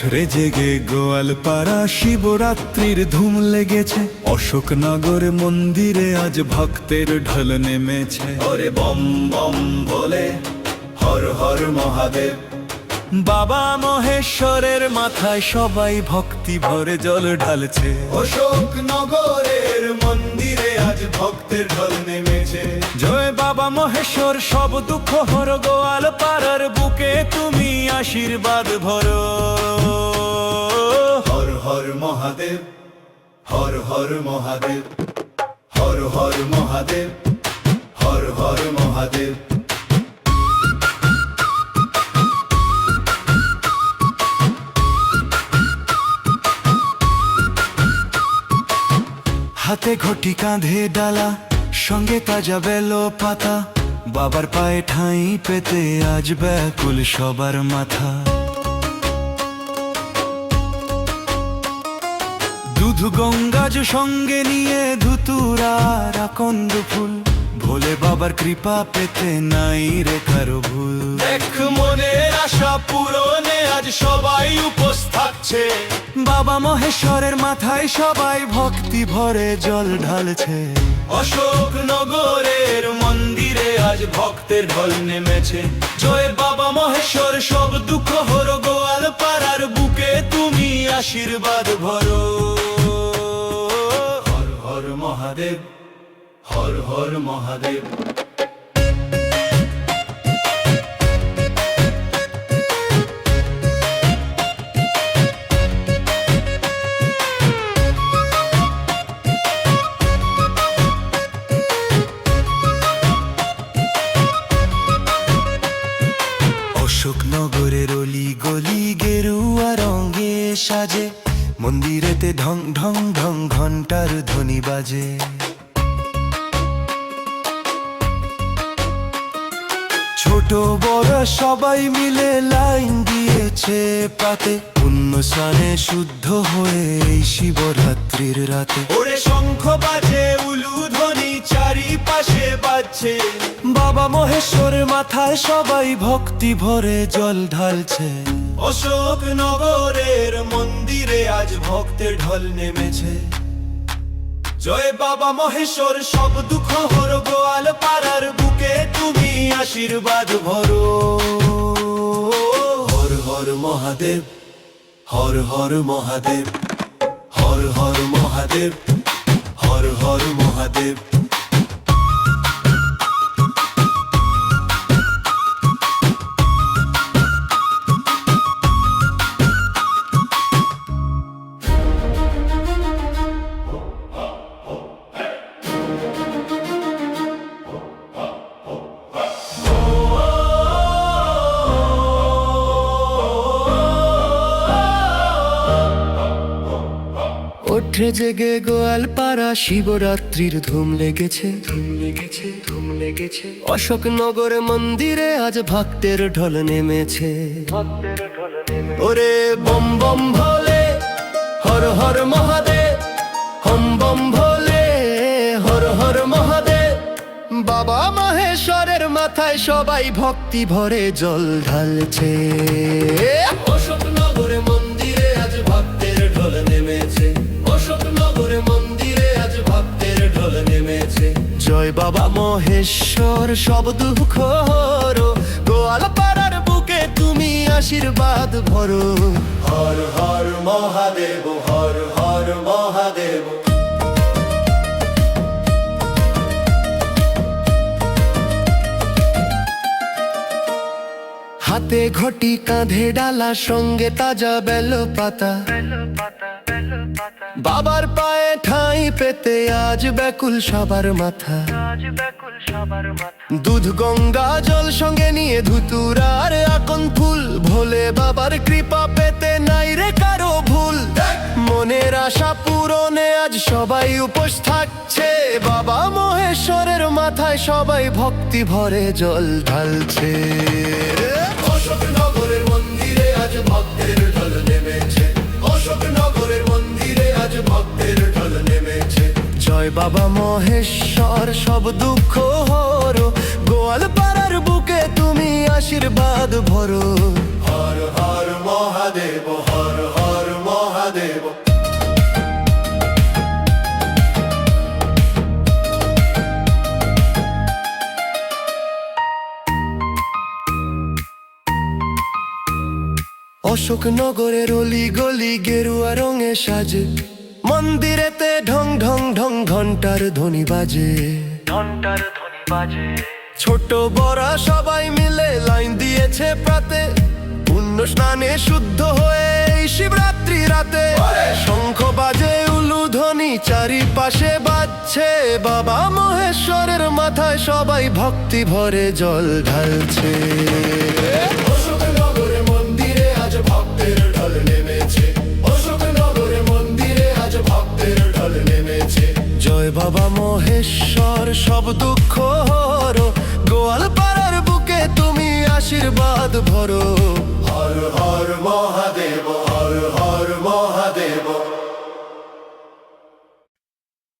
ওঠরে জেগে গোয়ালপাড়া শিবরাত্রির ধুম লেগেছে। অশোকনগর মন্দিরে আজ ভক্তের ঢল নেমেছে। ওরে বম বম বলে হর হর মহাদেব। বাবা মহেশ্বরের মাথায় সবাই ভক্তি ভরে জল ঢালছে। অশোকনগরের মন্দিরে আজ ভক্তের ঢল নেমেছে। জয় বাবা মহেশ্বর, সব দুঃখ হর গোয়ালপাড়ার বুকে তুমি আশীর্বাদ ভরো। হর হর মহাদেব, হর হর মহাদেব, হর হর মহাদেব, হর হর মহাদেব। হাতে ঘটি কাঁধে ডালা, সঙ্গে তাজা বেলো পাতা। বাবার পায়ে ঠাঁই পেতে আজ ব্যাকুল সবার মাথা। দুধ গঙ্গাজ সঙ্গে নিয়ে ধুতুরার আকন্দ ফুল। ভোলে বাবার কৃপা পেতে নাই রে কারো ভুল। দেখ মনের আশা পূরণে আজ সবাই উপোস থাকছে। বাবা মহেশ্বরের মাথায় সবাই ভক্তি ভরে জল ঢালছে। অশোকনগরের মন্দিরে আজ ভক্তের ঢল নেমেছে। জয় বাবা মহেশ্বর, সব দুঃখ হর গোয়ালপাড়ার বুকে তুমি আশীর্বাদ ভরো। হর হর মহাদেব, হর হর মহাদেব। অশোকনগরের অলি গলি গেরুয়া রঙে সাজে। মন্দিরেতে ঢং ঢং ঢং ঘন্টার ধ্বনি বাজে। ছোট বড় সবাই মিলে লাইন দিয়েছে পাতে। পুণ্য স্নানে শুদ্ধ হয়ে এই শিবরাত্রির রাতে। ওরে শঙ্খ বাজে, উলুধ্বনি চারিপাশে বাজছে। বাবা মহেশ্বরের মাথায় সবাই ভক্তি ভরে জল ঢালছে। অশোকনগরের মন্দিরে আজ ভক্তের ঢল নেমেছে। জয় বাবা মহেশ্বর, সব দুঃখ হর গোয়ালপাড়ার বুকে তুমি আশীর্বাদ ভরো। হর হর মহাদেব, হর হর মহাদেব, হর হর মহাদেব, হর হর মহাদেব। ওঠে জেগে গোয়ালপাড়া শিবরাত্রির ধুম লেগেছে। ধুম লেগেছে, ধুম লেগেছে। অশোকনগর মন্দিরে আজ ভক্তের ঢল নেমেছে। ওরে বম বম ভোলে হর হর মহাদেব। হম বম ভোলে হর হর মহাদেব। বাবা মহেশ্বরের মাথায় সবাই ভক্তি ভরে জল ঢালছে। অশোকনগরে মন্দিরে আজ ভক্তের ঢল নেমেছে। অশোকনগরে মন্দিরে আজ ভক্তের ঢল নেমেছে। জয় বাবা মহেশ্বর, সব দুঃখ হরো গোয়ালপাড়ার বুকে তুমি আশীর্বাদ ভরো। হর হর মহাদেব, হর হর মহাদেব। হাতে ঘটি কাঁধে ডালা, সঙ্গে তাজা বেলো পাতা। বাবার পায়ে ঠাঁই পেতে আজ ব্যাকুল সবার মাথা। দুধ গঙ্গা জল সঙ্গে নিয়ে ধুতুরার আকন ফুল। ভোলে বাবার কৃপা পেতে নাই রে কারো ভুল। মনের আশা পূরণে আজ সবাই উপোস থাকছে। বাবা মহেশ্বরের মাথায় সবাই ভক্তি ভরে জল ঢালছে। অশোকনগরের মন্দিরে আজ ভক্তের ঢল নেমেছে। অশোকনগরের মন্দিরে আজ ভক্তের ঢল নেমেছে। জয় বাবা মহেশ্বর, সব দুঃখ হরো গোয়ালপাড়ার বুকে তুমি আশীর্বাদ ভরো। হর হর মহাদেব, হর অশোকনগরের অলি গলি গেরুয়া রঙে সাজে, মন্দিরেতে ঢং ঢং ঢং ঘন্টার ধ্বনি বাজে, ঘন্টার ধ্বনি বাজে। ছোট বড় সবাই মিলে লাইন দিয়েছে প্রাতে, পুণ্য স্নানে শুদ্ধ হয়ে এই শিবরাত্রি রাতে। শঙ্খ বাজে উলুধ্বনি চারিপাশে বাজছে, বাবা মহেশ্বরের মাথায় সবাই ভক্তি ভরে জল ঢালছে। অশোকনগরে মন্দিরে আজ ভক্তের ঢল নেমেছে, অশোকনগরে মন্দিরে আজ ভক্তের ঢল নেমেছে। জয় বাবা মহেশ্বর সব দুঃখ হরো, গোয়ালপাড়ার বুকে তুমি আশীর্বাদ ভরো। হর হর মহা